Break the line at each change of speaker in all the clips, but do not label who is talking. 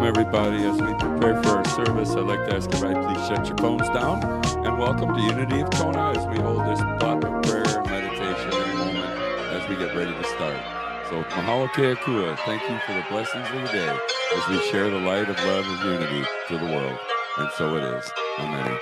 Welcome, everybody. As we prepare for our service, I'd like to ask everybody, please shut your phones down. And welcome to Unity of Kona as we hold this thought of prayer and meditation in a moment as we get ready to start. So, mahalo keakua. Thank you for the blessings of the day as we share the light of love and unity to the world. And so it is. Amen.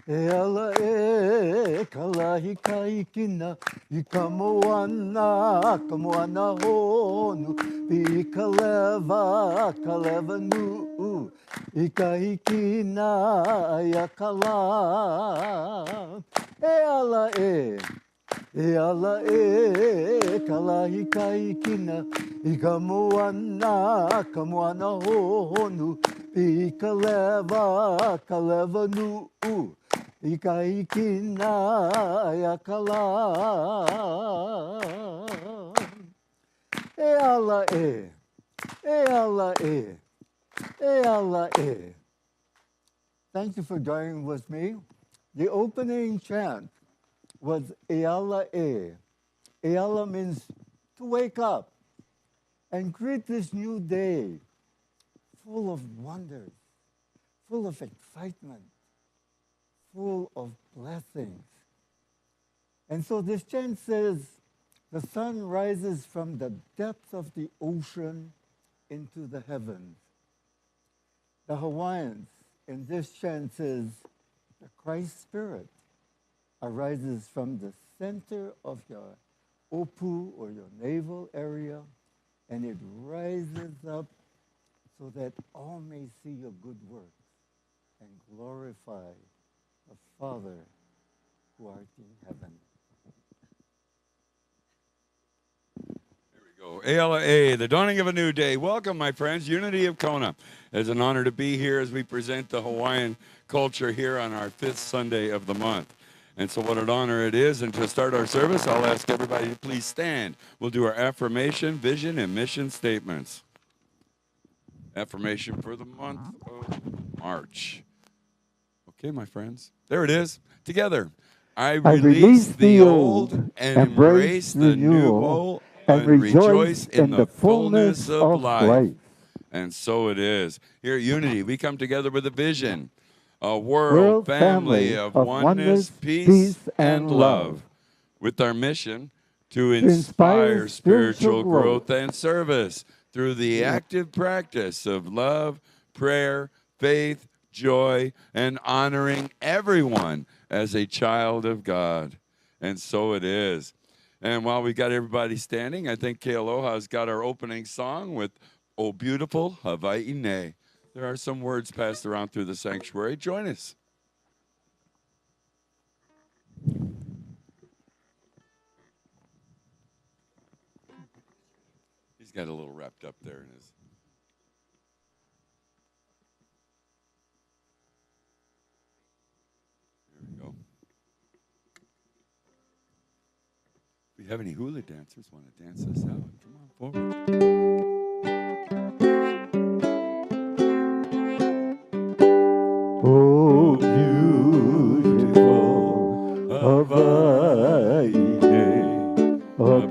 Eala e kalahi kaikina I kamoana honu Pi kaleva nu I kahikina ia kala Eala e kalahi kaikina I kamoana honu Pi kaleva nu Ikaikina yakala Eala e Thank you for joining with me. The opening chant was Eala e. Eala means to wake up and greet this new day full of wonders, full of excitement, full of blessings. And so this chant says, the sun rises from the depths of the ocean into the heavens. The Hawaiians in this chant says, the Christ Spirit arises from the center of your opu or your navel area, and it rises up so that all may see your good works and glorify the Father who art in heaven.
There we go. ALA, the dawning of a new day. Welcome, my friends. Unity of Kona. It's an honor to be here as we present the Hawaiian culture here on our 5th Sunday of the month. And so what an honor it is. And to start our service, I'll ask everybody to please stand. We'll do our affirmation, vision, and mission statements. Affirmation for the month of March. Okay, my friends. There it is. Together. I release the old and embrace the new and rejoice in the fullness of life. And so it is. Here at Unity, we come together with a vision, a world family of oneness, peace, and love, with our mission to inspire spiritual growth and service through the active practice of love, prayer, faith, joy, and honoring everyone as a child of God. And so it is. And while we got everybody standing, I think Kealoha has got our opening song with "O Beautiful Hawaii Ne." There are some words passed around through the sanctuary. Join us. He's got a little wrapped up there in his... If we have any hula dancers want to dance this out, come on forward.
Oh, beautiful Hawaii, a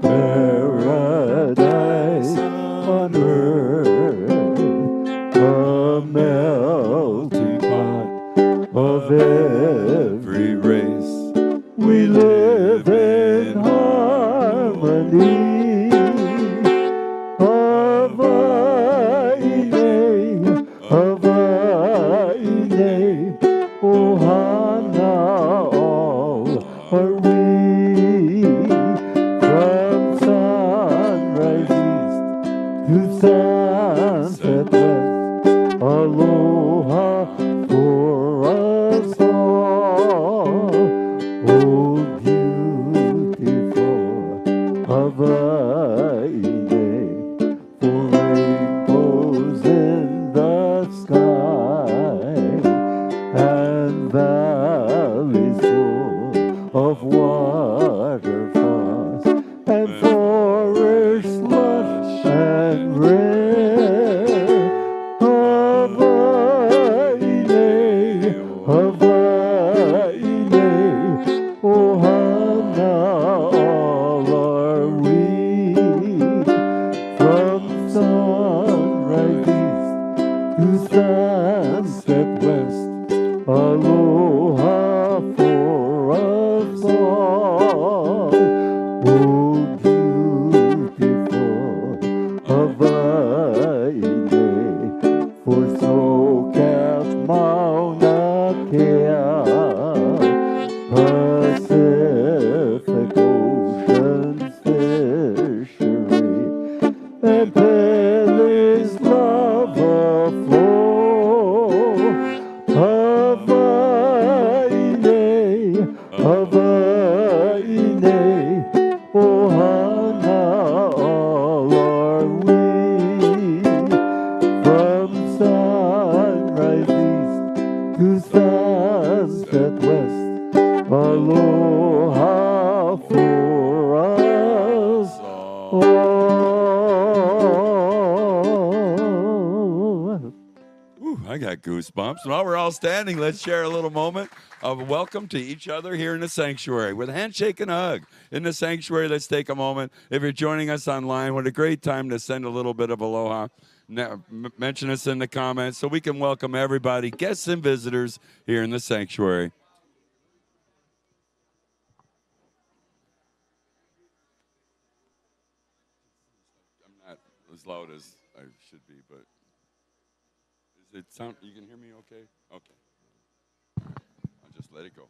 aloha for us all. Oh, beautiful Hawaii day, for rainbows in the sky and valleys full of waterfalls and forests lush and rare. Hawaii day, Hawaii day, ohana all are we. From sunrise east to sunset west, aloha for us all. Oh, beautiful Hawaii day, for snow-capped Mauna Kea, Pacific Ocean's fishery, and Pele's lava flow. Hawaii day, Hawaii day, ohana all are we. From sunrise east to sunset west, aloha for us all.
Ooh, I got goosebumps. While we're all standing, let's share a little moment of welcome to each other here in the sanctuary with a handshake and a hug. In the sanctuary, let's take a moment. If you're joining us online, what a great time to send a little bit of aloha. Mention us in the comments so we can welcome everybody, guests and visitors here in the sanctuary. I'm not as loud as I should be, but does it sound, you can hear me okay? Okay. I'll just let it go.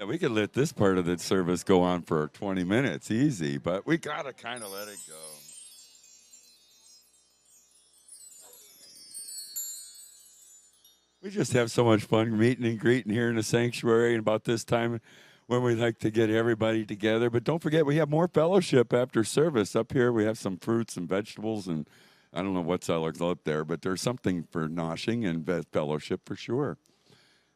Yeah, we could let this part of the service go on for 20 minutes easy, but we got to kind of let it go. We just have so much fun meeting and greeting here in the sanctuary and about this time when we like to get everybody together. But don't forget, we have more fellowship after service. Up here, we have some fruits and vegetables, and I don't know what's up there, but there's something for noshing and fellowship for sure.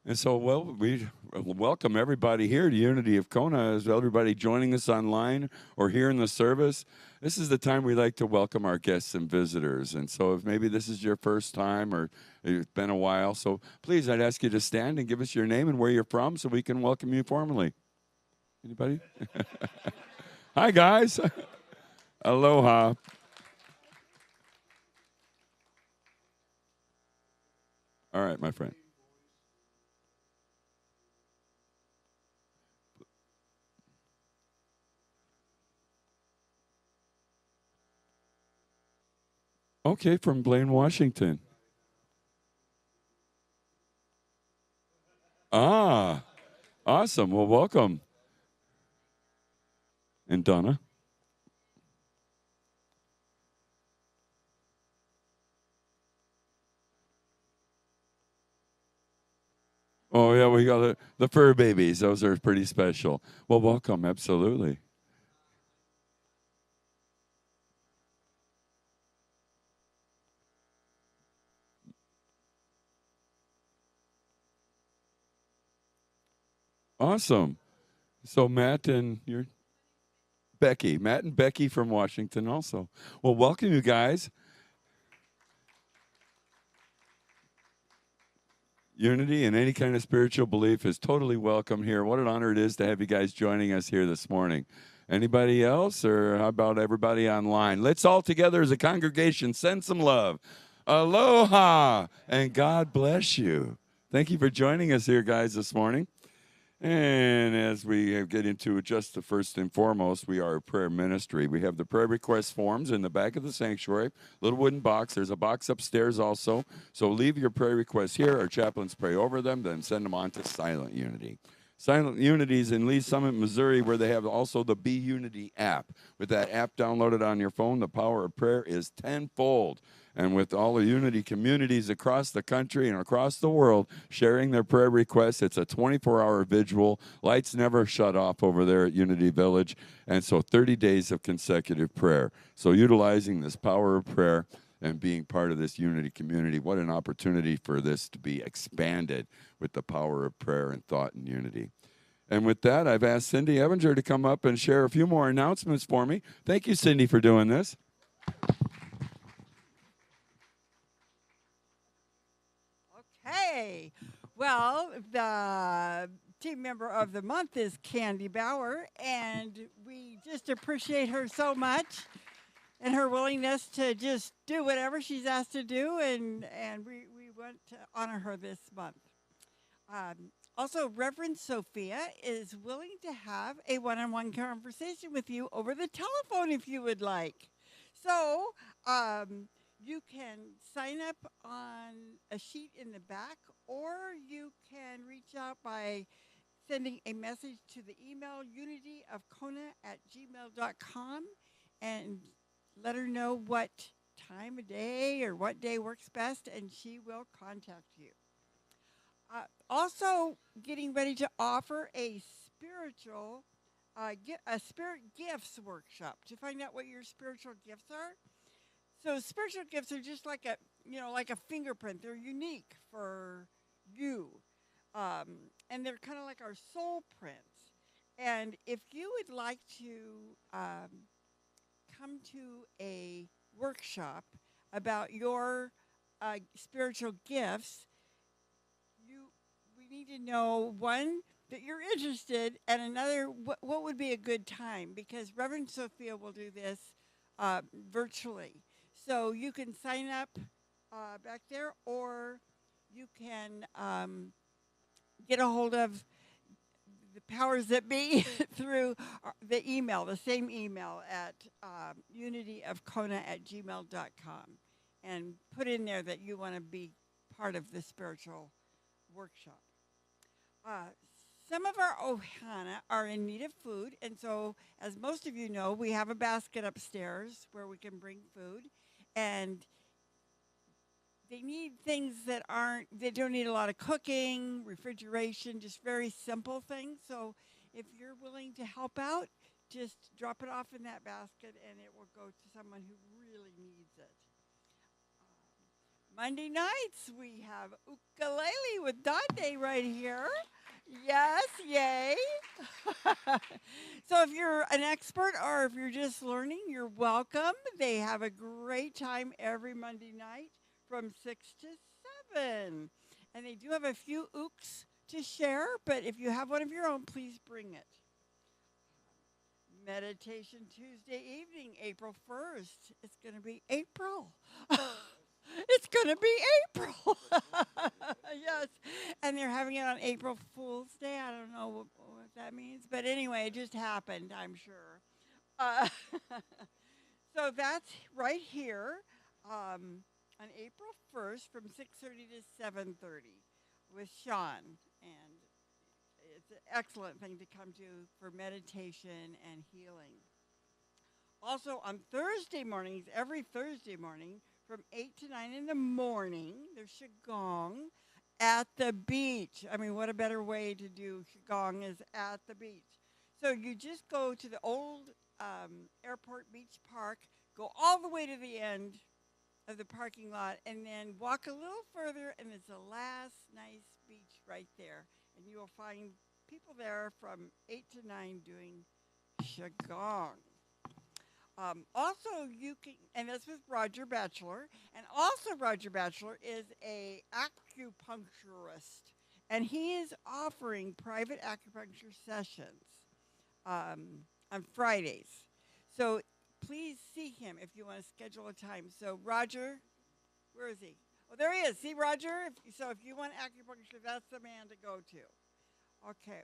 And so, well, we welcome everybody here to Unity of Kona, as everybody joining us online or here in the service. This is the time we like to welcome our guests and visitors. And so if maybe this is your first time or it's been a while, so please, I'd ask you to stand and give us your name and where you're from so we can welcome you formally. Anybody? Hi, guys. Aloha. All right, my friend. Okay, from Blaine, Washington. Ah, awesome. Well, welcome. And Donna. Oh, yeah, we got the fur babies. Those are pretty special. Well, welcome. Absolutely. Awesome. So Matt and you're Becky. Matt and Becky from Washington also. Well, welcome you guys. Unity and any kind of spiritual belief is totally welcome here. What an honor it is to have you guys joining us here this morning. Anybody else, or how about everybody online? Let's all together as a congregation send some love. Aloha, and God bless you. Thank you for joining us here, guys, this morning. And as we get into it, just the first and foremost, we are a prayer ministry. We have the prayer request forms in the back of the sanctuary, little wooden box. There's a box upstairs also. So leave your prayer requests here. Our chaplains pray over them, then send them on to Silent Unity. Silent Unities in Lee Summit, Missouri, where they have also the Be Unity app. With that app downloaded on your phone, the power of prayer is tenfold. And with all the Unity communities across the country and across the world sharing their prayer requests, it's a 24-hour vigil. Lights never shut off over there at Unity Village. And so 30 days of consecutive prayer. So utilizing this power of prayer and being part of this Unity community, what an opportunity for this to be expanded with the power of prayer and thought and unity. And with that, I've asked Cindy Evinger to come up and share a few more announcements for me. Thank you, Cindy, for doing this.
Hey, well, the team member of the month is Candy Bauer, and we just appreciate her so much and her willingness to just do whatever she's asked to do, and we want to honor her this month. Also, Reverend Sophia is willing to have a one-on-one conversation with you over the telephone if you would like. So, you can sign up on a sheet in the back, or you can reach out by sending a message to the email unityofkona@gmail.com and let her know what time of day or what day works best, and she will contact you. Also, getting ready to offer a spirit gifts workshop to find out what your spiritual gifts are. So spiritual gifts are just like a fingerprint. They're unique for you, and they're kind of like our soul prints. And if you would like to come to a workshop about your spiritual gifts, we need to know, one, that you're interested, and another, what would be a good time, because Reverend Sophia will do this virtually. So you can sign up back there, or you can get a hold of the powers that be through the email, the same email at unityofkona@gmail.com, and put in there that you want to be part of the spiritual workshop. Some of our ohana are in need of food, and so, as most of you know, we have a basket upstairs where we can bring food, and they need things they don't need a lot of cooking, refrigeration, just very simple things. So, if you're willing to help out, just drop it off in that basket, and it will go to someone who really needs it. Monday nights, we have ukulele with Dante right here. Yes, yay. So if you're an expert or if you're just learning, you're welcome. They have a great time every Monday night from 6 to 7. And they do have a few ooks to share, but if you have one of your own, please bring it. Meditation Tuesday evening, April 1st. It's going to be April. It's going to be April. Yes. And they're having it on April Fool's Day. I don't know what that means. But anyway, it just happened, I'm sure. So that's right here on April 1st from 6:30 to 7:30 with Sean. And it's an excellent thing to come to for meditation and healing. Also on Thursday mornings, every Thursday morning, from 8 to 9 in the morning, there's Qigong at the beach. I mean, what a better way to do Qigong is at the beach. So you just go to the old airport beach park, go all the way to the end of the parking lot, and then walk a little further, and it's the last nice beach right there. And you will find people there from 8 to 9 doing Qigong. Also, you can, and this was Roger Batchelor, and also Roger Batchelor is a acupuncturist, and he is offering private acupuncture sessions on Fridays. So please see him if you want to schedule a time. So Roger, where is he? Oh, there he is. See Roger? So if you want acupuncture, that's the man to go to. Okay.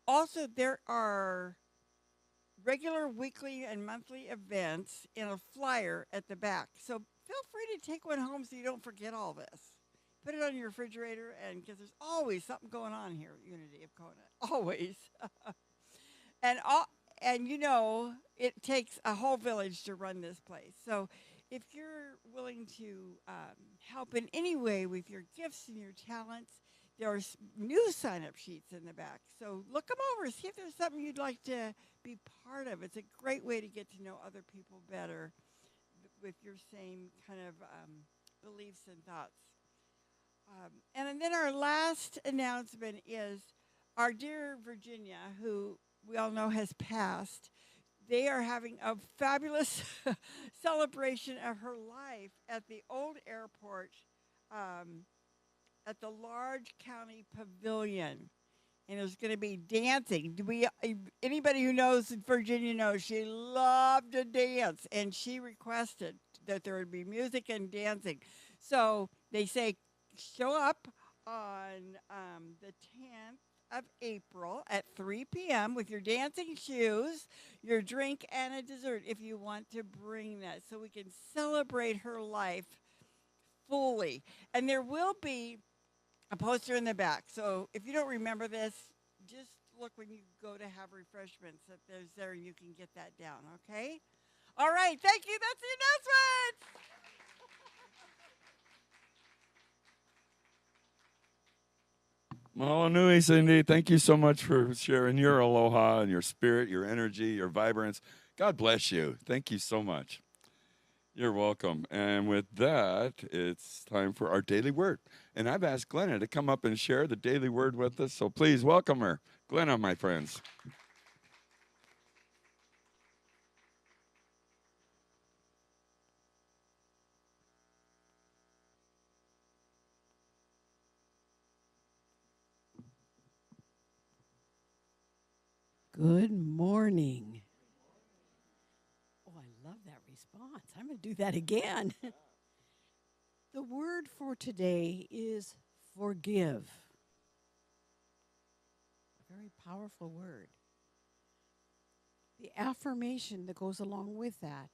Also, there are regular weekly and monthly events in a flyer at the back. So feel free to take one home so you don't forget all this. Put it on your refrigerator, and because there's always something going on here at Unity of Kona. Always. And you know, it takes a whole village to run this place. So if you're willing to help in any way with your gifts and your talents, there's new sign-up sheets in the back. So look them over, see if there's something you'd like to be part of. It's a great way to get to know other people better with your same kind of beliefs and thoughts. And then our last announcement is our dear Virginia, who we all know has passed. They are having a fabulous celebration of her life at the old airport at the large county pavilion. And there's going to be dancing. Anybody who knows Virginia knows she loved to dance, and she requested that there would be music and dancing. So they say show up on the 10th of April at 3 p.m. with your dancing shoes, your drink, and a dessert if you want to bring that, so we can celebrate her life fully. And there will be a poster in the back. So if you don't remember this, just look when you go to have refreshments that there's there and you can get that down, okay? All right, thank you. That's the announcement.
Mahalo nui, Cindy. Thank you so much for sharing your aloha and your spirit, your energy, your vibrance. God bless you. Thank you so much. You're welcome. And with that, it's time for our daily word. And I've asked Glenna to come up and share the daily word with us. So please welcome her. Glenna, my friends.
Good morning. Oh, I love that response. I'm going to do that again. The word for today is forgive. A very powerful word. The affirmation that goes along with that: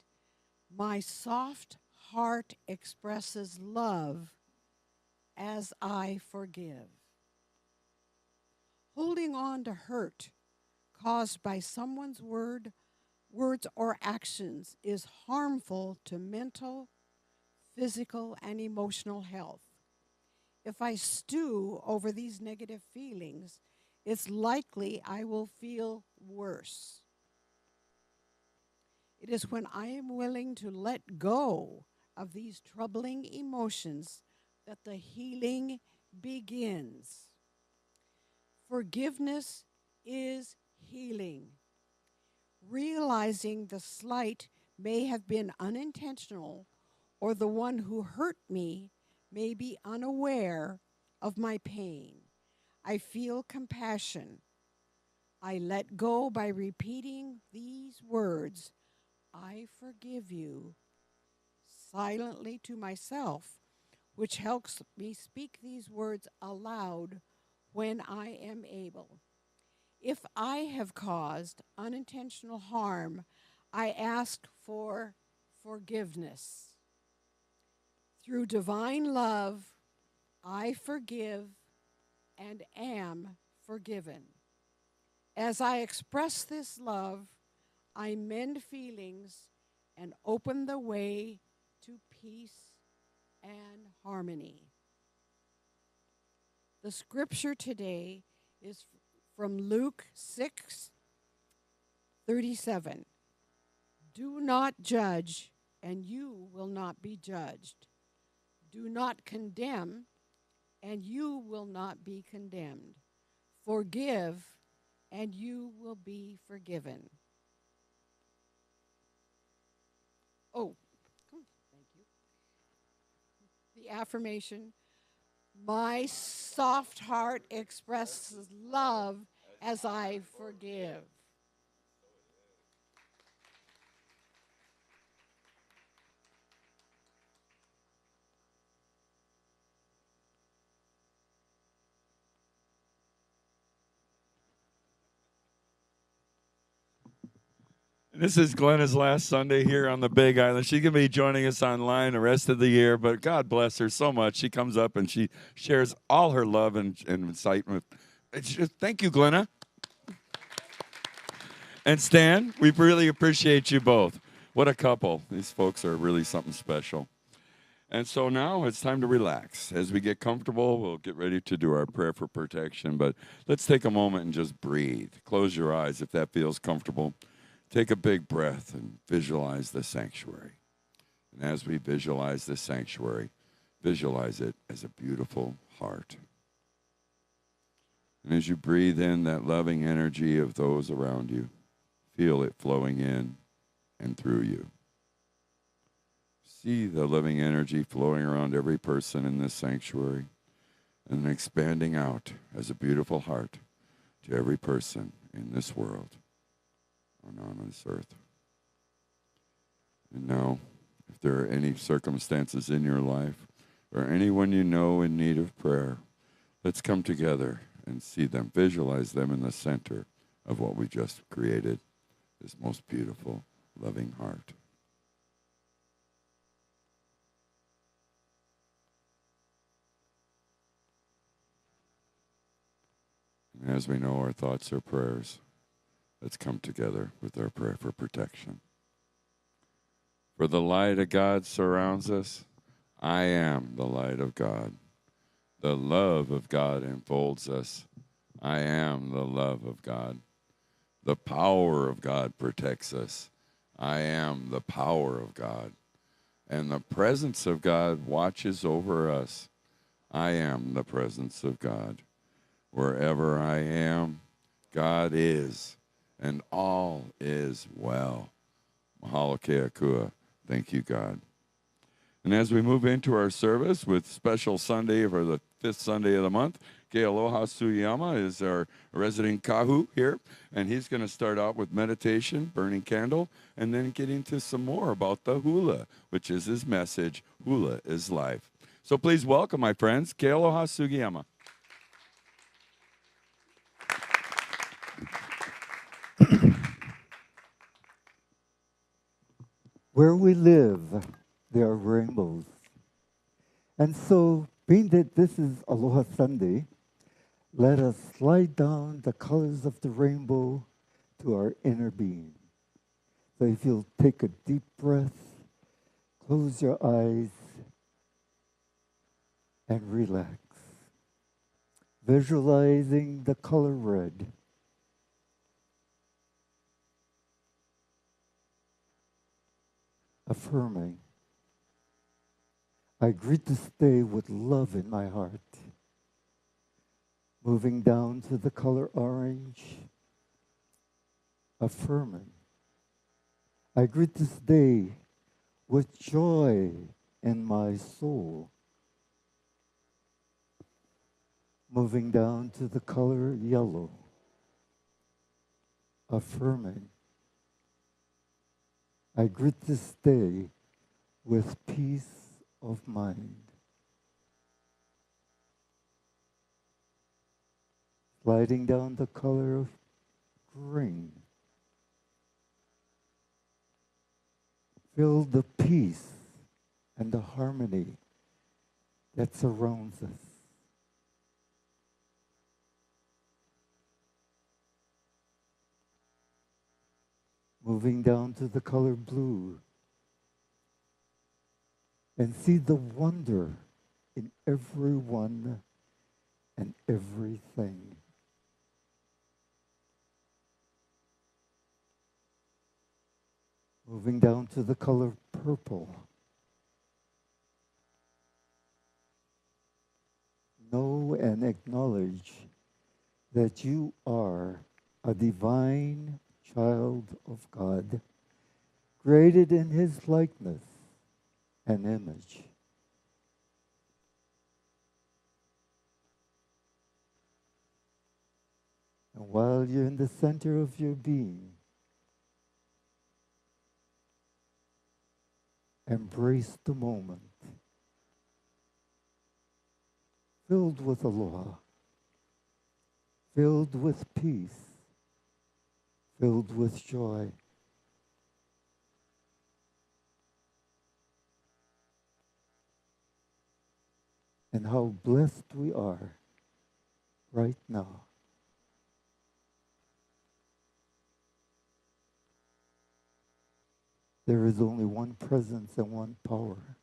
my soft heart expresses love as I forgive. Holding on to hurt caused by someone's words or actions is harmful to mental, physical, and emotional health. If I stew over these negative feelings, it's likely I will feel worse. It is when I am willing to let go of these troubling emotions that the healing begins. Forgiveness is healing. Realizing the slight may have been unintentional, or the one who hurt me may be unaware of my pain. I feel compassion. I let go by repeating these words, I forgive you, silently to myself, which helps me speak these words aloud when I am able. If I have caused unintentional harm, I ask for forgiveness. Through divine love, I forgive and am forgiven. As I express this love, I mend feelings and open the way to peace and harmony. The scripture today is from Luke 6:37. Do not judge, and you will not be judged. Do not condemn, and you will not be condemned. Forgive, and you will be forgiven. Oh, thank you. The affirmation, my soft heart expresses love as I forgive.
This is Glenna's last Sunday here on the Big Island. She's going to be joining us online the rest of the year, but God bless her so much. She comes up and she shares all her love and incitement. Thank you, Glenna. And Stan, we really appreciate you both. What a couple. These folks are really something special. And so now it's time to relax. As we get comfortable, we'll get ready to do our prayer for protection, but let's take a moment and just breathe. Close your eyes if that feels comfortable. Take a big breath and visualize the sanctuary. And as we visualize the sanctuary, visualize it as a beautiful heart. And as you breathe in that loving energy of those around you, feel it flowing in and through you. See the living energy flowing around every person in this sanctuary and expanding out as a beautiful heart to every person in this world. On this earth. And now, if there are any circumstances in your life or anyone you know in need of prayer, let's come together and see them, visualize them in the center of what we just created, this most beautiful, loving heart. And as we know, our thoughts are prayers. Let's come together with our prayer for protection. For the light of God surrounds us. I am the light of God. The love of God enfolds us. I am the love of God. The power of God protects us. I am the power of God. And the presence of God watches over us. I am the presence of God. Wherever I am, God is. And all is well. Mahalo keakua. Thank you, God. And as we move into our service with special Sunday for the 5th Sunday of the month, Kealoha Sugiyama is our resident Kahu here, and he's going to start out with meditation, burning candle, and then get into some more about the Hula, which is his message, Hula is life. So please welcome, my friends, Kealoha Sugiyama.
Where we live, there are rainbows. And so, being that this is Aloha Sunday, Let us slide down the colors of the rainbow to our inner being. So if you'll take a deep breath, close your eyes, and relax. Visualizing the color red. Affirming, I greet this day with love in my heart. Moving down to the color orange. Affirming, I greet this day with joy in my soul. Moving down to the color yellow. Affirming, I greet this day with peace of mind. Sliding down the color of green. Feel the peace and the harmony that surrounds us. Moving down to the color blue. And see the wonder in everyone and everything. Moving down to the color purple. Know and acknowledge that you are a divine child of God, created in His likeness and image. And while you're in the center of your being, embrace the moment, filled with aloha, filled with peace, filled with joy. And how blessed we are right now. There is only one presence and one power,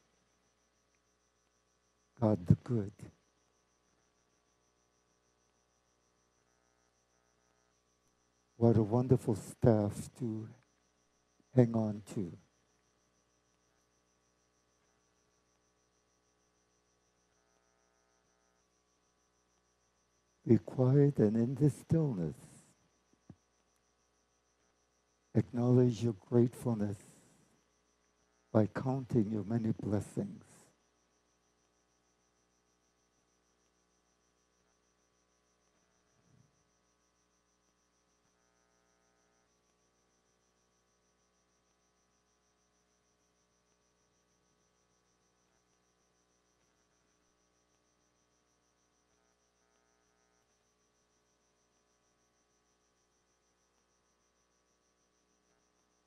God the good. What a wonderful staff to hang on to. Be quiet, and in this stillness, acknowledge your gratefulness by counting your many blessings.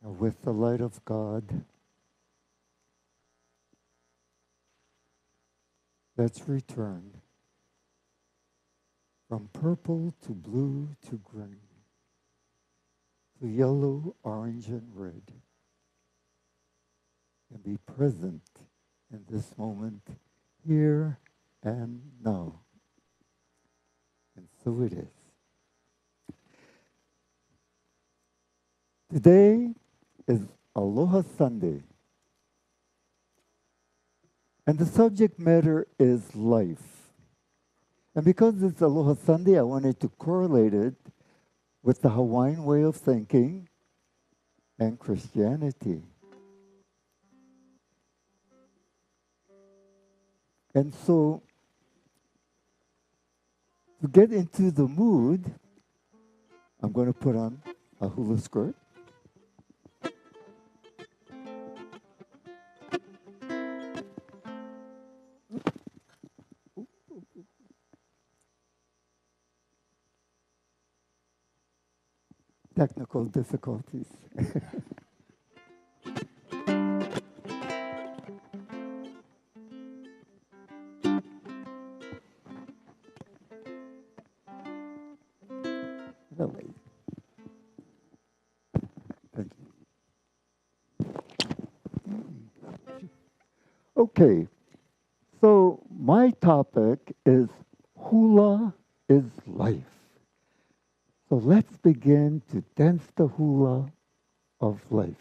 And with the light of God, let's return from purple to blue to green, to yellow, orange, and red, and be present in this moment, here and now. And so it is. Today is Aloha Sunday, and the subject matter is life. And because it's Aloha Sunday, I wanted to correlate it with the Hawaiian way of thinking and Christianity. And so, to get into the mood, I'm going to put on a hula skirt. Technical difficulties. Okay, so my topic is Hula is life. So let's begin to dance the hula of life.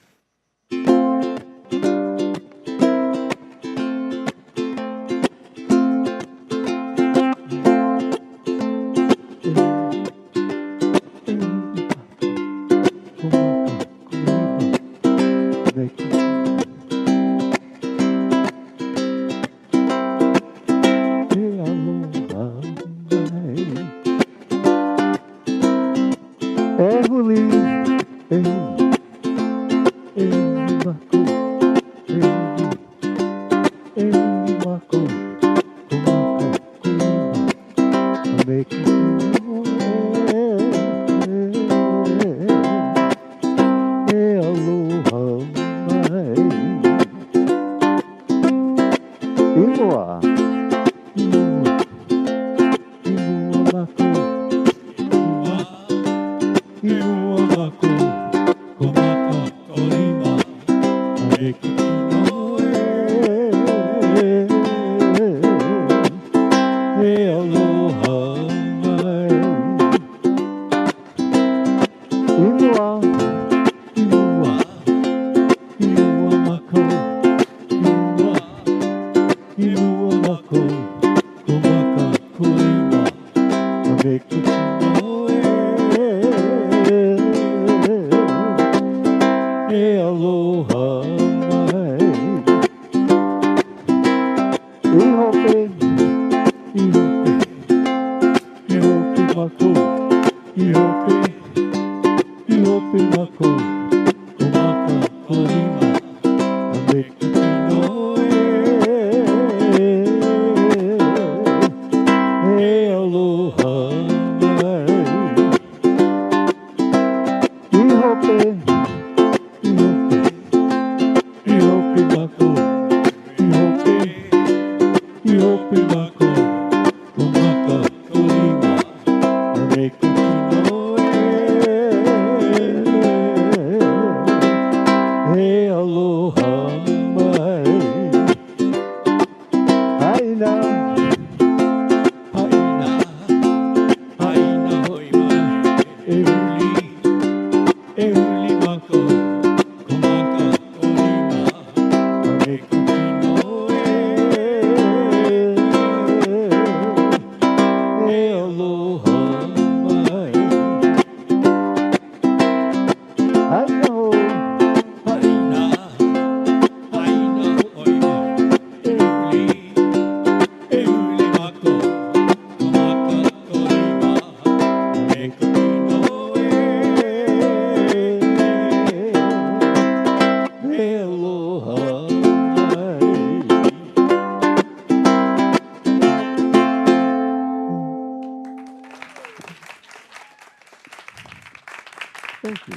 Thank you.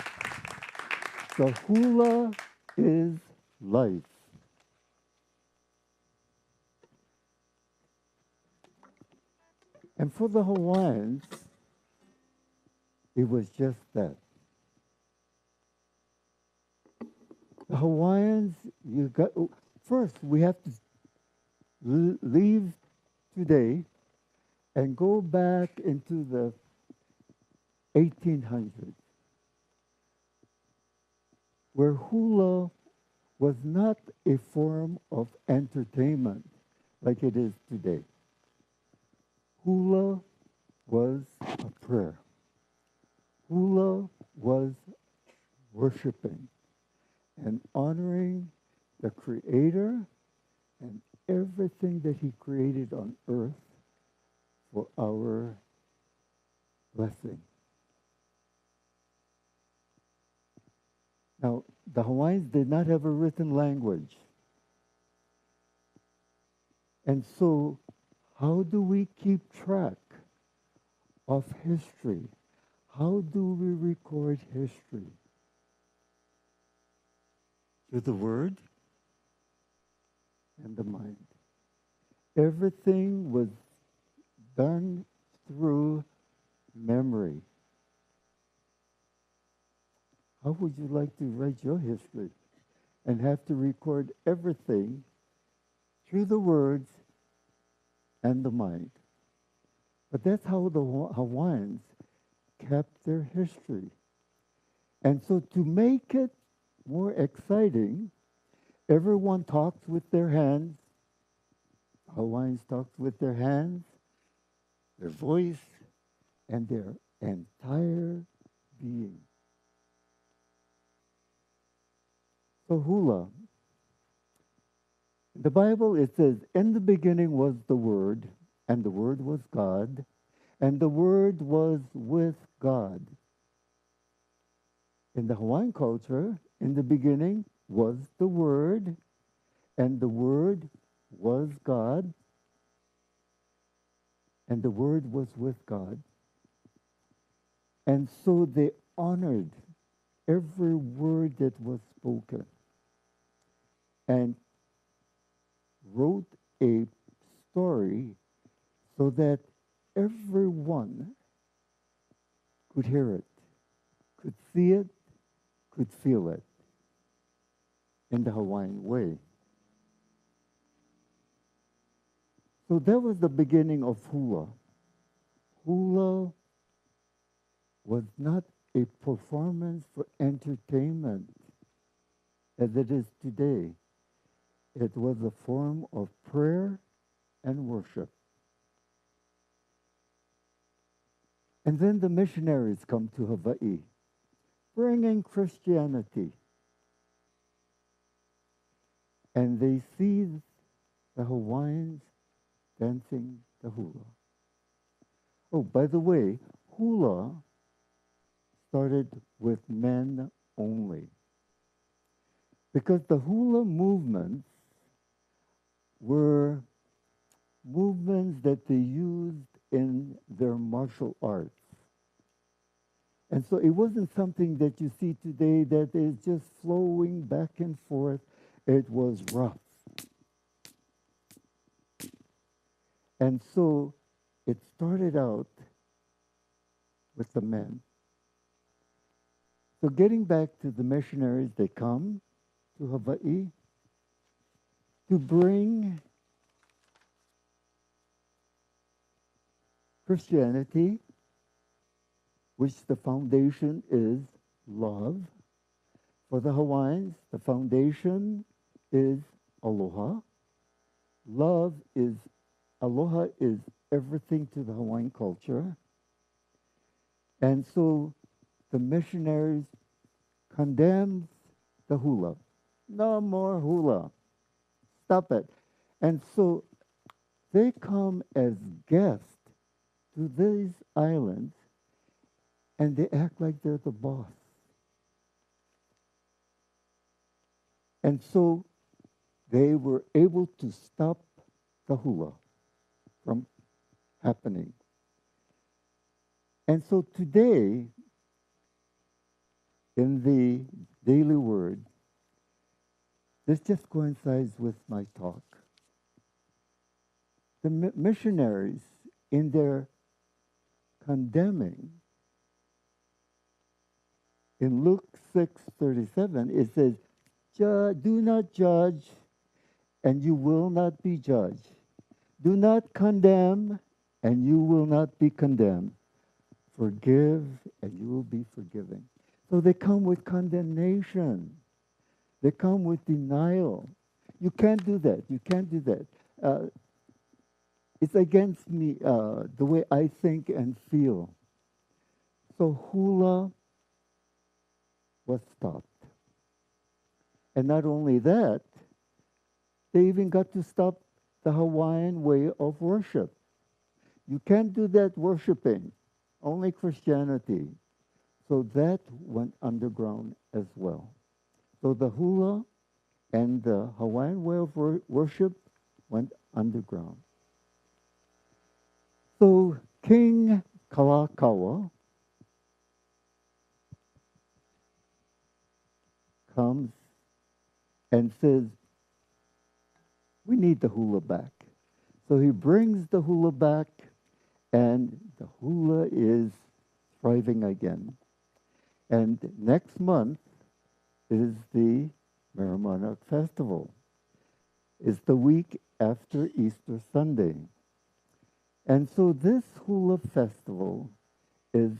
The hula is life. And for the Hawaiians, it was just that. The Hawaiians, first we have to leave today and go back into the 1800s, where hula was not a form of entertainment like it is today. Hula was a prayer. Hula was worshiping and honoring the Creator and everything that He created on earth for our blessing. Now, the Hawaiians did not have a written language. And so, how do we keep track of history? How do we record history? Through the Word and the mind. Everything was done through memory. How would you like to write your history and have to record everything through the words and the mind. But that's how the Hawaiians kept their history. And so to make it more exciting, everyone talks with their hands. Hawaiians talked with their hands, their voice, and their entire being. So hula. In the Bible it says, in the beginning was the Word, and the Word was God, and the Word was with God. In the Hawaiian culture, in the beginning was the Word, and the Word was God, and the Word was with God. And so they honored every word that was spoken and wrote a story so that everyone could hear it, could see it, could feel it in the Hawaiian way. So that was the beginning of hula. Hula was not a performance for entertainment as it is today. It was a form of prayer and worship. And then the missionaries come to Hawaii, bringing Christianity. And they see the Hawaiians dancing the hula. Oh, by the way, hula started with men only. Because the hula movements were movements that they used in their martial arts. And so it wasn't something that you see today that is just flowing back and forth. It was rough. And so it started out with the men. So getting back to the missionaries, they come to Hawaii to bring Christianity, which the foundation is love. For the Hawaiians, the foundation is aloha. Aloha is everything to the Hawaiian culture. And so the missionaries condemned the hula. No more hula. Stop it. And so they come as guests to these islands and they act like they're the boss. And so they were able to stop the hula from happening. And so today, in the daily word, this just coincides with my talk. The missionaries, in their condemning, in Luke 6:37, it says, do not judge, and you will not be judged. Do not condemn, and you will not be condemned. Forgive, and you will be forgiven. So they come with condemnation. They come with denial. You can't do that. You can't do that. It's against me, the way I think and feel. So hula was stopped. And not only that, they even got to stop the Hawaiian way of worship. You can't do that worshiping, only Christianity. So that went underground as well. So the hula and the Hawaiian way of worship went underground. So King Kalakaua comes and says, we need the hula back. So he brings the hula back, and the hula is thriving again. And next month is the Merrimack Festival. is the week after Easter Sunday. And so this Hula festival is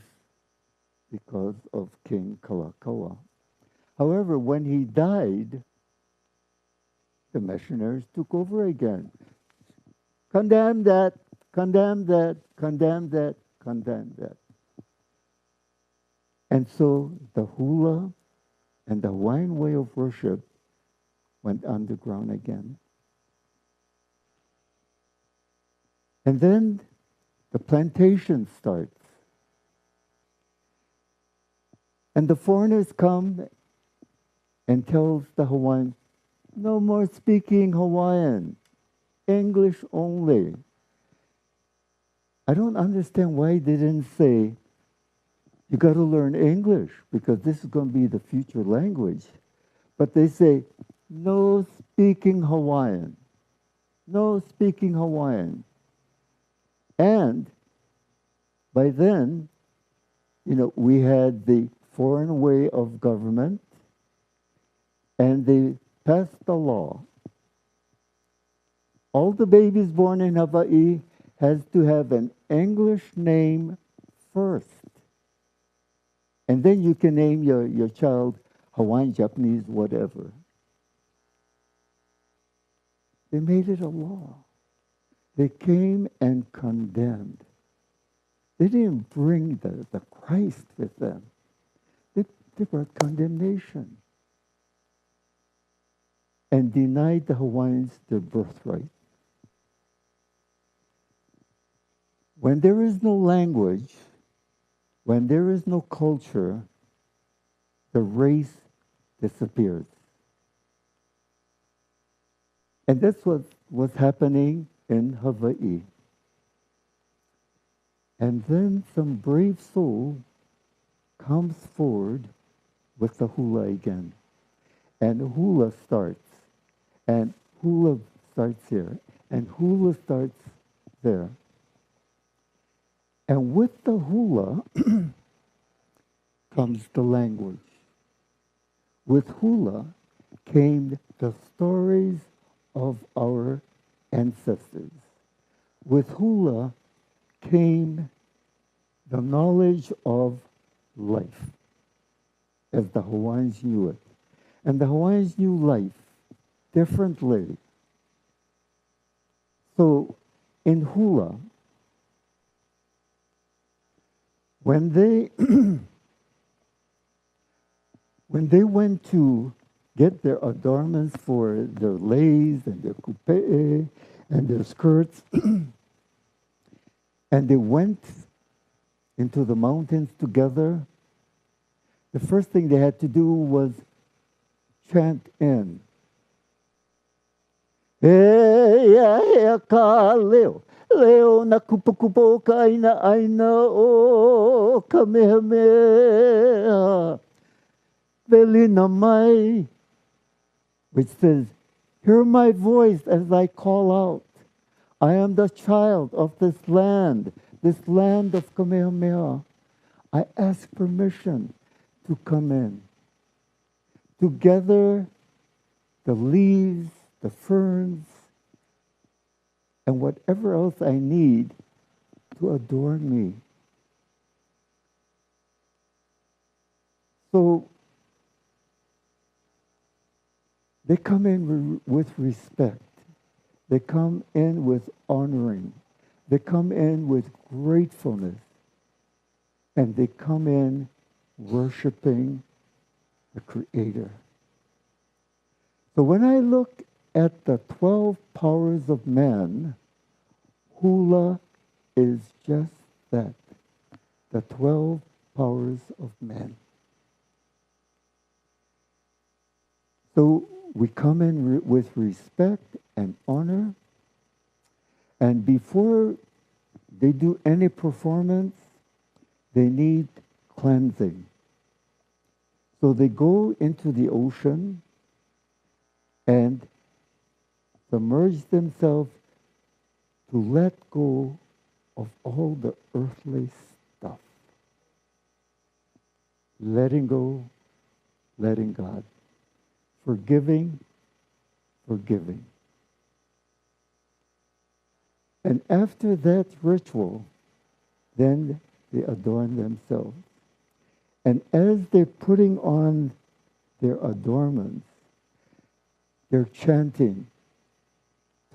because of King Kalakaua. However, when he died, the missionaries took over again. Condemn that, condemn that, condemn that, condemn that. And so the Hula and the Hawaiian way of worship went underground again. And then the plantation starts. And the foreigners come and tells the Hawaiians, no more speaking Hawaiian, English only. I don't understand why they didn't say, you got to learn English because this is going to be the future language. But they say, no speaking Hawaiian, no speaking Hawaiian. And by then, we had the foreign way of government, and they passed the law. All the babies born in Hawaii has to have an English name first. And then you can name your child Hawaiian, Japanese, whatever. They made it a law. They came and condemned. They didn't bring the Christ with them. They brought condemnation and denied the Hawaiians their birthright. When there is no language, when there is no culture, the race disappears. And that's what was happening in Hawaii. And then some brave soul comes forward with the hula again. And hula starts. And hula starts here. And hula starts there. And with the hula comes the language. With hula came the stories of our ancestors. With hula came the knowledge of life, as the Hawaiians knew it. And the Hawaiians knew life differently. So in hula, when they went to get their adornments for their leis and their kupe'e and their skirts, and they went into the mountains together, the first thing they had to do was chant in. Ea ka leo, leo na kupo ka aina o kamehameha. Veli na mai, which says, hear my voice as I call out. I am the child of this land of Kamehameha. I ask permission to come in, to gather the leaves, the ferns, and whatever else I need to adorn me. So they come in with respect. They come in with honoring. They come in with gratefulness. And they come in worshiping the Creator. So when I look at the 12 powers of man, hula is just that, the 12 powers of man. So we come in with respect and honor, and before they do any performance, they need cleansing. So they go into the ocean and submerge themselves to let go of all the earthly stuff. Letting go, letting God. Forgiving, forgiving. And after that ritual, then they adorn themselves. And as they're putting on their adornments, they're chanting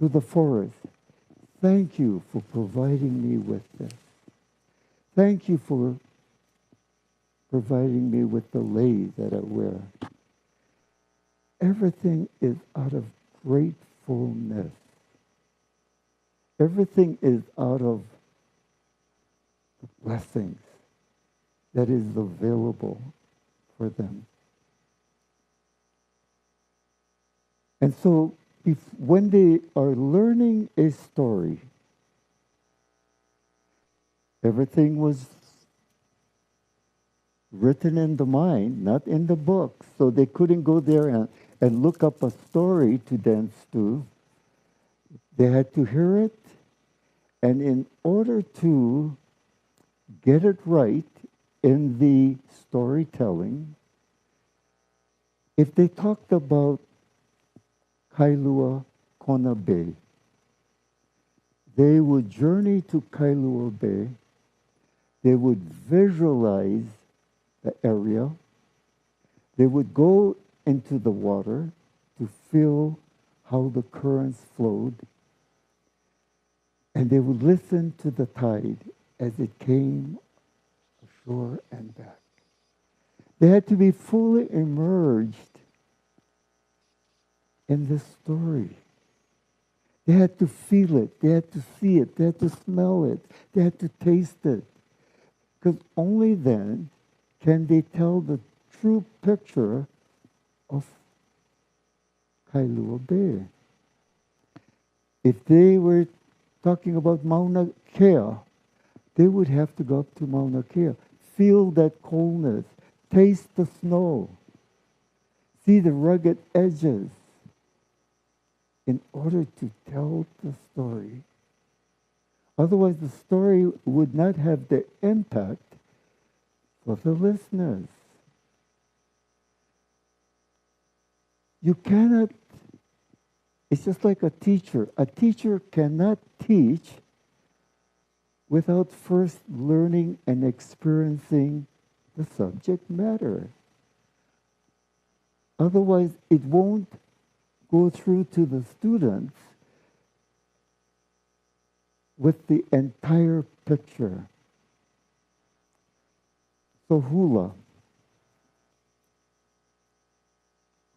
to the forest, "Thank you for providing me with this. Thank you for providing me with the lei that I wear." Everything is out of gratefulness. Everything is out of the blessings that is available for them. And so when they are learning a story, everything was written in the mind, not in the book. So they couldn't go there and look up a story to dance to. They had to hear it. And in order to get it right in the storytelling, if they talked about Kailua Kona Bay, they would journey to Kailua Bay. They would visualize the area. They would go into the water to feel how the currents flowed. And they would listen to the tide as it came ashore and back. They had to be fully immersed in this story. They had to feel it. They had to see it. They had to smell it. They had to taste it. Because only then can they tell the true picture of Kailua Bay. If they were talking about Mauna Kea, they would have to go up to Mauna Kea, feel that coldness, taste the snow, see the rugged edges in order to tell the story. Otherwise, the story would not have the impact for the listeners. You cannot, it's just like a teacher. A teacher cannot teach without first learning and experiencing the subject matter. Otherwise, it won't go through to the students with the entire picture. So hula.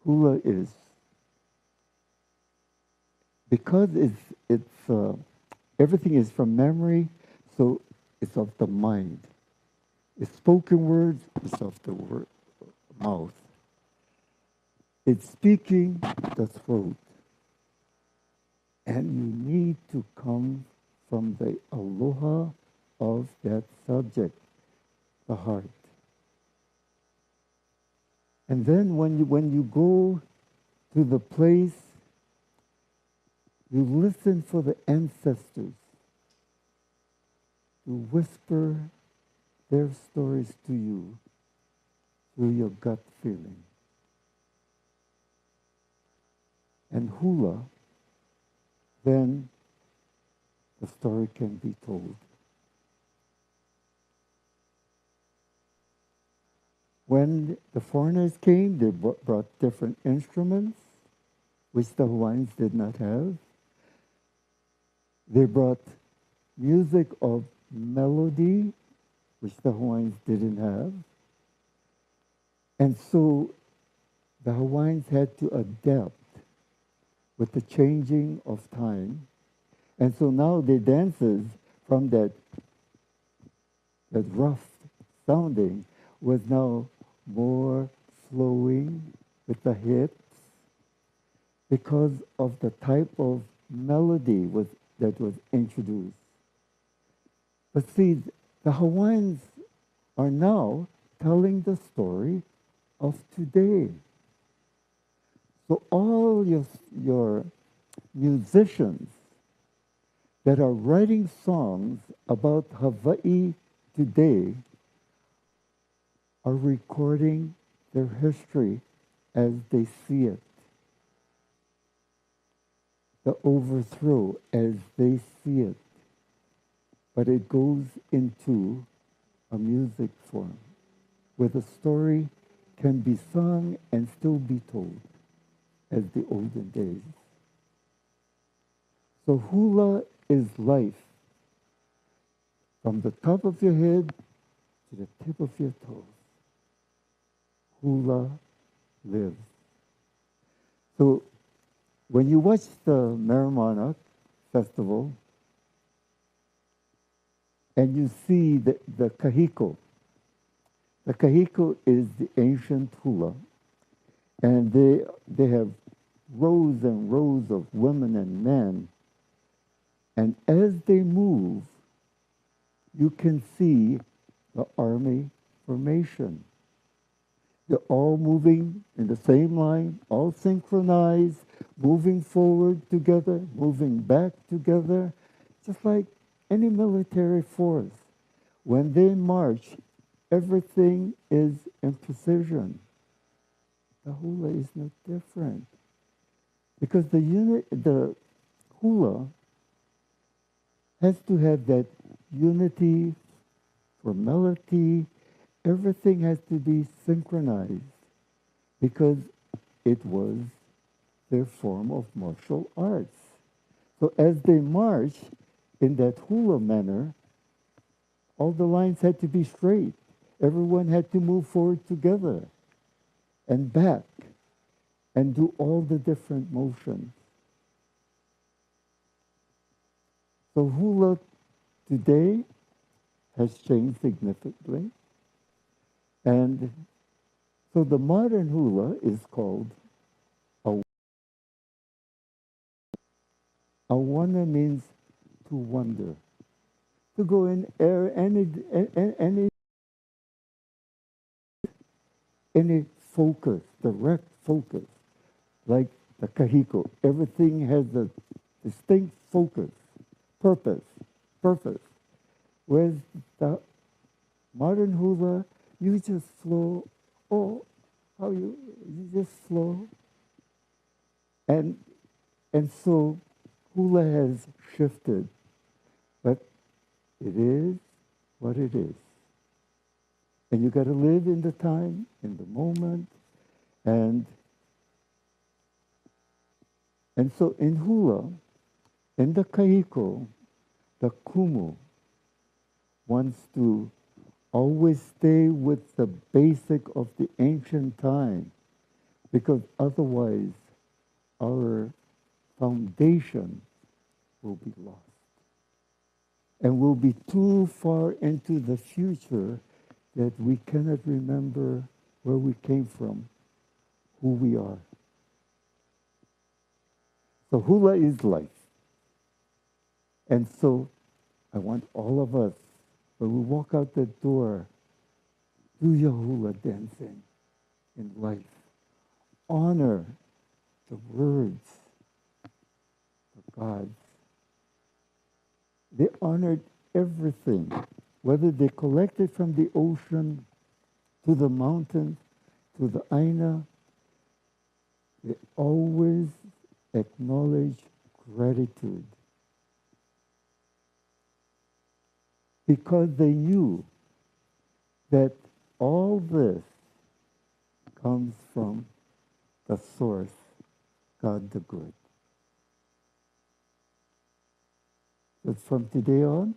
Hula is, because everything is from memory, so it's of the mind. It's spoken words, it's of the mouth. It's speaking the throat. And you need to come from the aloha of that subject, the heart. And then when you go to the place, you listen for the ancestors to whisper their stories to you through your gut feeling. And hula, then the story can be told. When the foreigners came, they brought different instruments, which the Hawaiians did not have. They brought music of melody, which the Hawaiians didn't have. And so the Hawaiians had to adapt with the changing of time. And so now their dances from that rough sounding was now more flowing with the hips because of the type of melody that was introduced. But see, the Hawaiians are now telling the story of today. So all your musicians that are writing songs about Hawaii today are recording their history as they see it. The overthrow as they see it. but it goes into a music form where the story can be sung and still be told as the olden days. So hula is life from the top of your head to the tip of your toes. Hula lives. So when you watch the Marimana festival and you see the kahiko is the ancient hula, and they have rows and rows of women and men, and as they move, you can see the army formation. They're all moving in the same line, all synchronized, moving forward together, moving back together, just like any military force. When they march, everything is in precision. The hula is not different. Because the hula has to have that unity, formality, everything has to be synchronized because it was their form of martial arts. So as they march in that hula manner, all the lines had to be straight. Everyone had to move forward together and back and do all the different motions. So hula today has changed significantly. And so the modern hula is called awana. Awana means to wonder, to go in any focus, direct focus, like the kahiko. Everything has a distinct focus, purpose. Whereas the modern hula, you just flow. Oh, how you just flow. And so hula has shifted, but it is what it is. And you got to live in the time, in the moment, and so in hula, in the kahiko, the kumu wants to always stay with the basic of the ancient time, because otherwise our foundation will be lost. And we'll be too far into the future that we cannot remember where we came from, who we are. So hula is life. And so I want all of us, when we walk out the door, do your hula dancing in life. Honor the words of God. They honored everything, whether they collected from the ocean to the mountains, to the aina. They always acknowledge gratitude because they knew that all this comes from the source, God the Good. But from today on,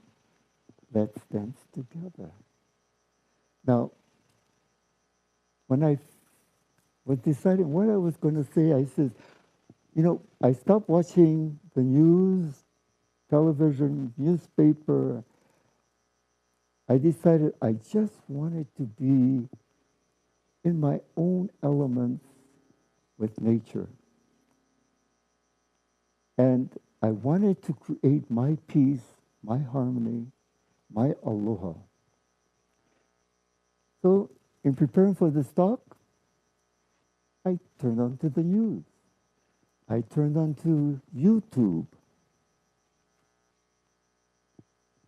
let's dance together. Now, when I was deciding what I was going to say, I said, I stopped watching the news, television, newspaper. I decided I just wanted to be in my own elements with nature. And I wanted to create my peace, my harmony, my aloha. So in preparing for this talk, I turned on to the news. I turned on to YouTube.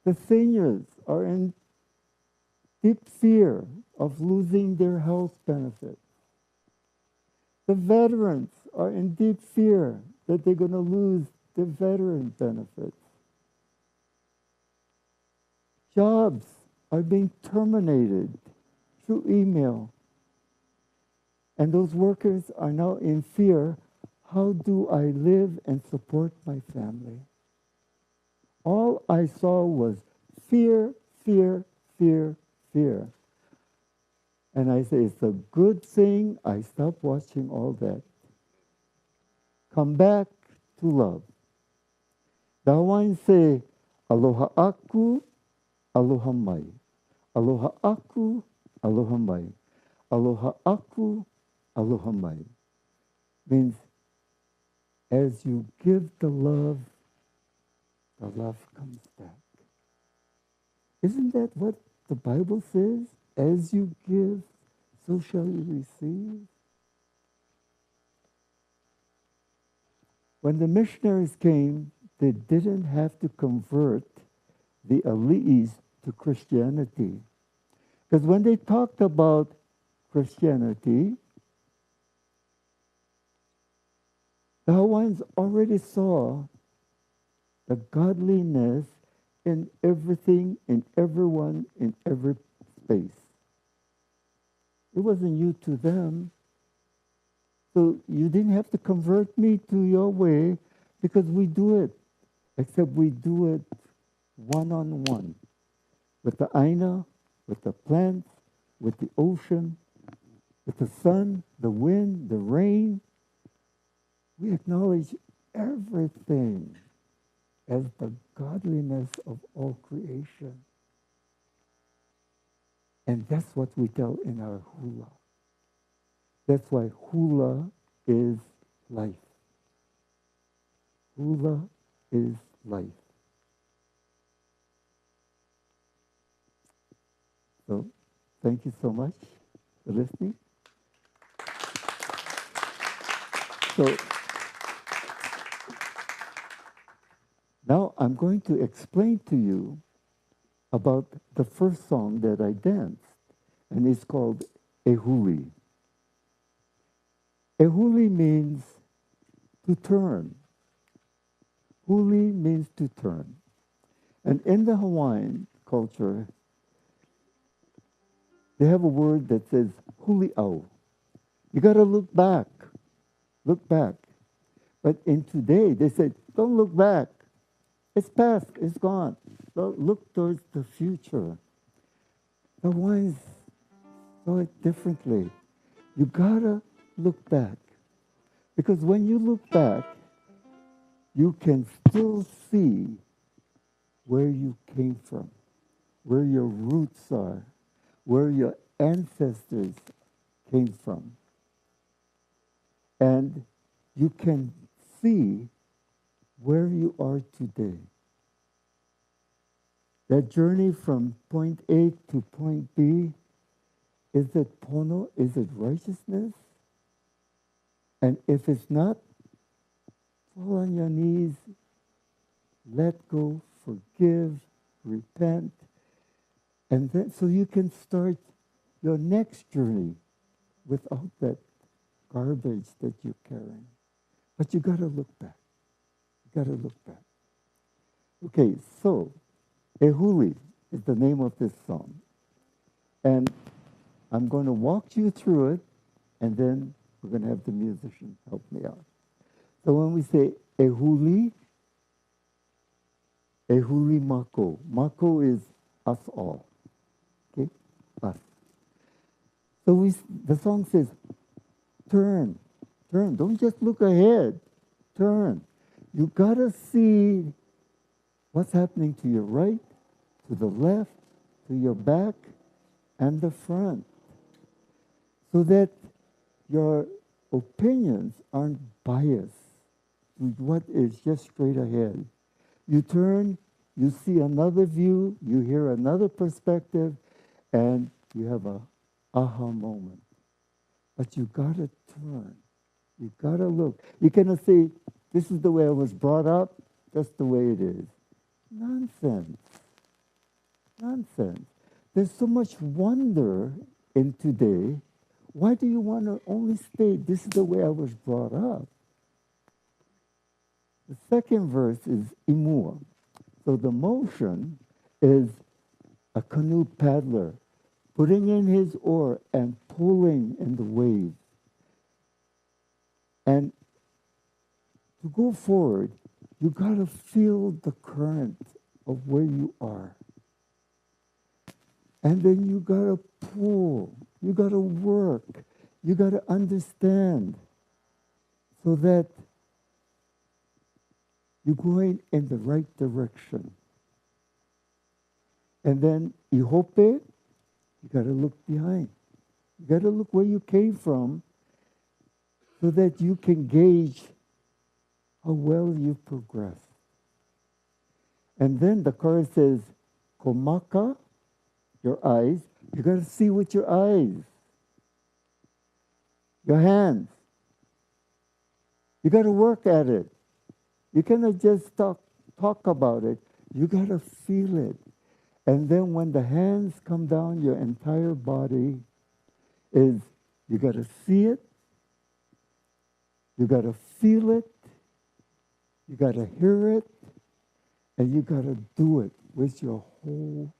The seniors are in deep fear of losing their health benefits. The veterans are in deep fear that they're going to lose their veteran benefits. Jobs are being terminated through email. And those workers are now in fear. How do I live and support my family? All I saw was fear, fear, fear, fear. And I say, it's a good thing I stopped watching all that. Come back to love. The Hawaiians say, aloha aku, aloha mai. Aloha aku, aloha mai. Aloha aku, aloha mai. Means as you give the love comes back. Isn't that what the Bible says? As you give, so shall you receive. When the missionaries came, they didn't have to convert the Ali'is to Christianity. Because when they talked about Christianity, the Hawaiians already saw the godliness in everything, in everyone, in every space. It wasn't you to them. So you didn't have to convert me to your way because we do it. Except we do it one-on-one. With the aina, with the plants, with the ocean, with the sun, the wind, the rain. We acknowledge everything as the godliness of all creation. And that's what we tell in our hula. That's why hula is life. Hula is life. So, thank you so much for listening. So, now I'm going to explain to you about the first song that I danced, and it's called Ehuli. Ehuli means to turn. Huli means to turn. And in the Hawaiian culture, they have a word that says huli'au. You got to look back. Look back. But in today, they say, don't look back. It's past. It's gone. Don't look towards the future. The Hawaiians saw it differently. You got to look back. Because when you look back, you can still see where you came from, where your roots are, where your ancestors came from. And you can see where you are today. That journey from point A to point B, is it pono? Is it righteousness? And if it's not, fall on your knees, let go, forgive, repent, and then so you can start your next journey without that garbage that you're carrying. But you got to look back. You got to look back. Okay, so Ehuli is the name of this song. And I'm going to walk you through it, and then we're going to have the musician help me out. So when we say Ehuli, Ehuli Mako. Mako is us all. Okay? Us. So the song says, turn, turn. Don't just look ahead. Turn. You got to see what's happening to your right, to the left, to your back, and the front. So that your opinions aren't biased to what is just straight ahead. You turn, you see another view, you hear another perspective, and you have a aha moment. But you got to turn. You got to look. You cannot say, this is the way I was brought up, that's the way it is. Nonsense. Nonsense. There's so much wonder in today. Why do you want to only state, this is the way I was brought up? The second verse is imua. So the motion is a canoe paddler, putting in his oar and pulling in the wave. And to go forward, you got to feel the current of where you are. And then you got to pull, you got to work, you got to understand so that you're going in the right direction. And then you hope it, you got to look behind. You got to look where you came from so that you can gauge how well you've progressed. And then the card says, Komaka, your eyes. You got to see with your eyes. Your hands. You got to work at it. You cannot just talk about it. You got to feel it. And then when the hands come down, your entire body is, you got to see it. You got to feel it. You got to hear it. And you got to do it with your whole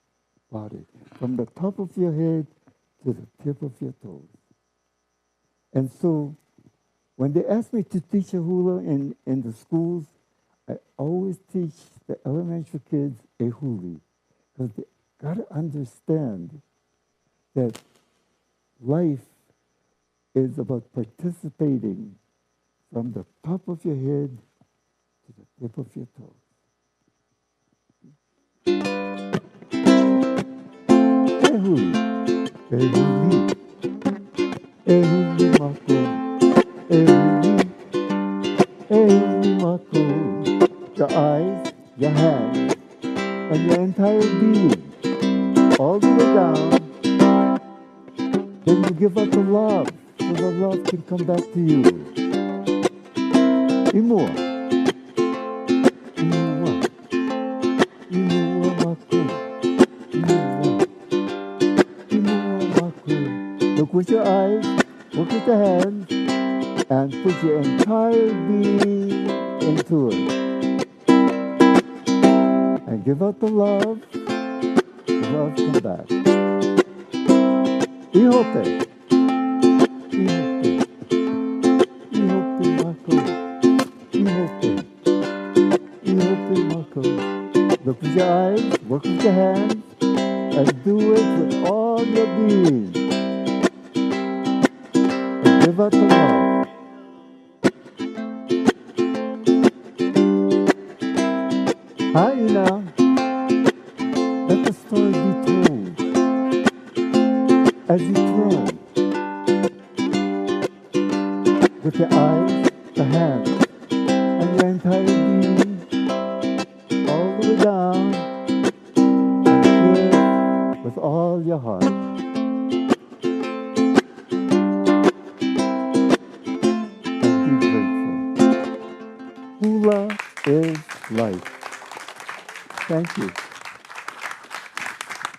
body, from the top of your head to the tip of your toes. And so when they ask me to teach a hula in the schools, I always teach the elementary kids a huli, because they got to understand that life is about participating from the top of your head to the tip of your toes. Ehuli, ehuli, ehuli mako, ehuli, ehuli mako. Your eyes, your hands, and your entire being, all the way down. Then you give out the love, so the love can come back to you. Imua, imua, imua mako, imua. Look with your eyes, look with your hands, and put your entire being into it. And give out the love come back. Ihope. Ihope. Ihope mako. Ihope. Ihope mako. Look with your eyes, work with your hands, and do it with all your being. And give out the love. Hi, Ina. Let the story be told as you turn with your eyes, the hands, and your entire being all the way down, and give with all your heart. And be grateful. Hula is life. Thank you.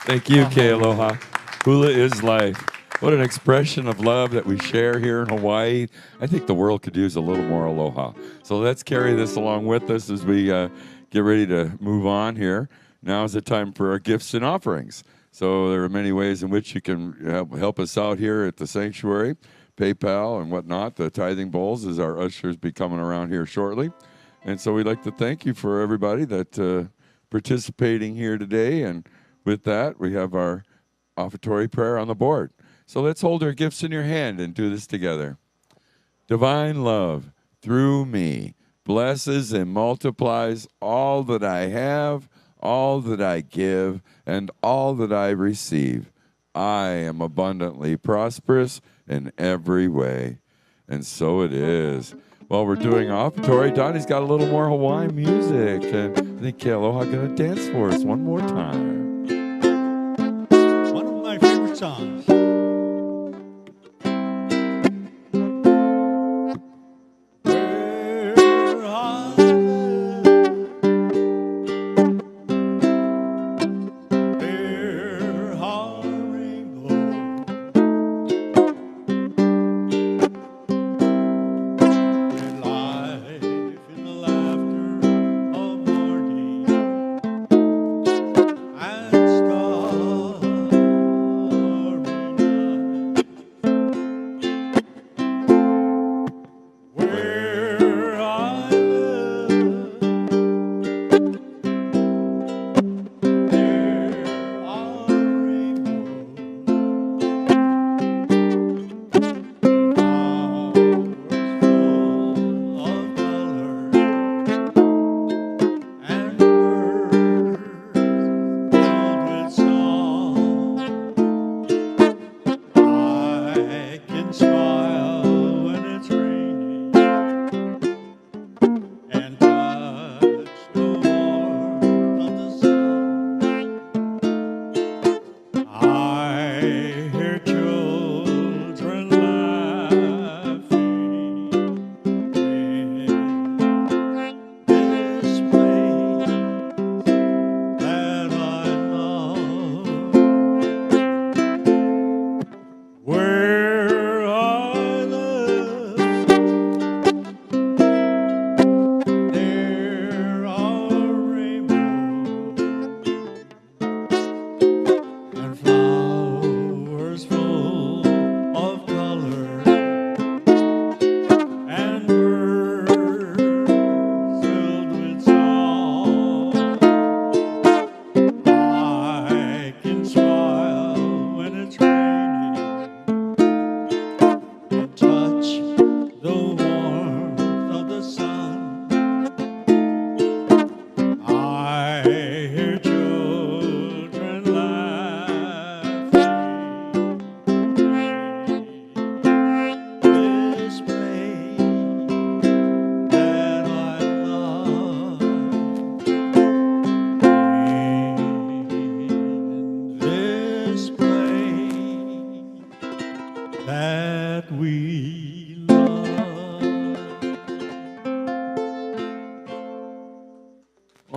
Thank you, Kealoha. Hula is life. What an expression of love that we share here in Hawaii. I think the world could use a little more aloha. So let's carry this along with us as we get ready to move on here. Now is the time for our gifts and offerings. So there are many ways in which you can help us out here at the sanctuary, PayPal and whatnot. The tithing bowls, as our ushers be coming around here shortly. And so we'd like to thank you for everybody that participating here today. And with that, we have our offertory prayer on the board. So let's hold our gifts in your hand and do this together. Divine love, through me, blesses and multiplies all that I have, all that I give, and all that I receive. I am abundantly prosperous in every way. And so it is. While we're doing offertory, Donnie's got a little more Hawaiian music. And I think Kealoha going to dance for us one more time.
One of my favorite songs. Where are there are rainbows and life in the laughter of morning and stars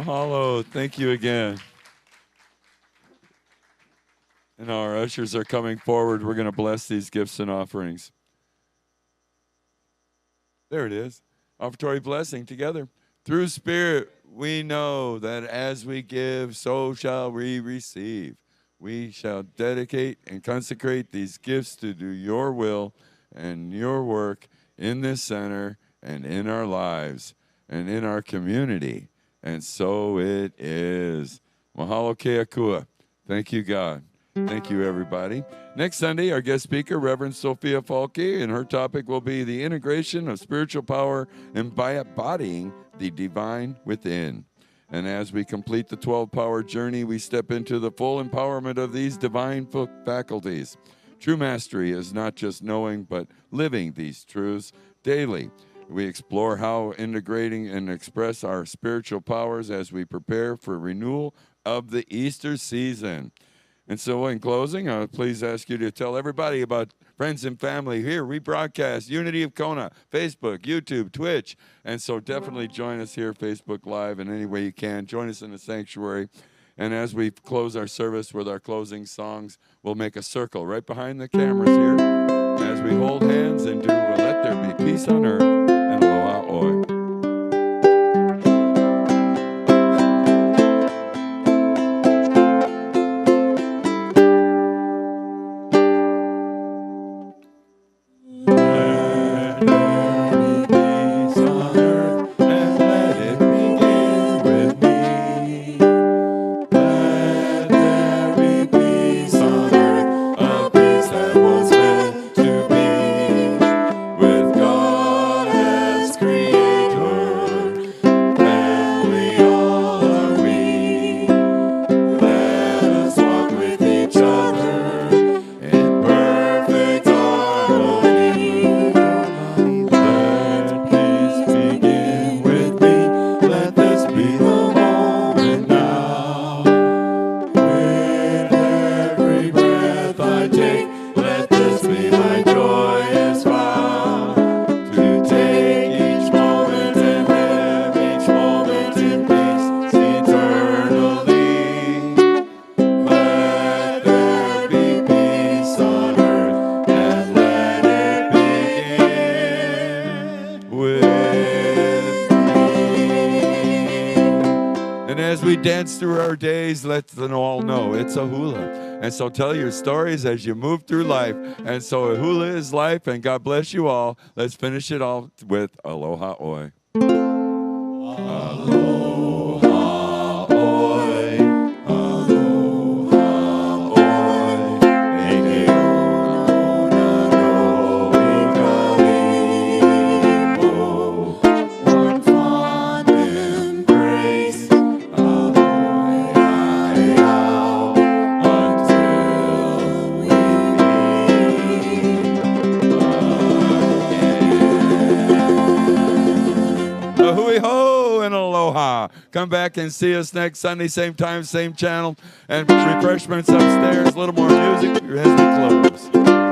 Mahalo. Thank you again. And our ushers are coming forward. We're going to bless these gifts and offerings. There it is. Offertory blessing together. Through Spirit, we know that as we give, so shall we receive. We shall dedicate and consecrate these gifts to do your will and your work in this center and in our lives and in our community. And so it is. Mahalo Keakua. Thank you, God. Thank you, everybody. Next Sunday, our guest speaker, Reverend Sophia Falke, and her topic will be the integration of spiritual power and by embodying the divine within. And as we complete the 12-power journey, we step into the full empowerment of these divine faculties. True mastery is not just knowing, but living these truths daily. We explore how integrating and express our spiritual powers as we prepare for renewal of the Easter season. And so in closing, I would please ask you to tell everybody about friends and family here. We broadcast Unity of Kona, Facebook, YouTube, Twitch. And so definitely join us here, Facebook Live, in any way you can. Join us in the sanctuary. And as we close our service with our closing songs, we'll make a circle right behind the cameras here as we hold hands and do Let There Be Peace on Earth and Aloha Oi. Through our days, let them all know it's a hula. And so tell your stories as you move through life. And so a hula is life, and God bless you all. Let's finish it all with Aloha Oi. Aloha Oi. Aloha Oi. Eke ona no ikalipo. One fond embrace. Ho and aloha. Come back and see us next Sunday, same time, same channel, and refreshments upstairs. A little more music as we close.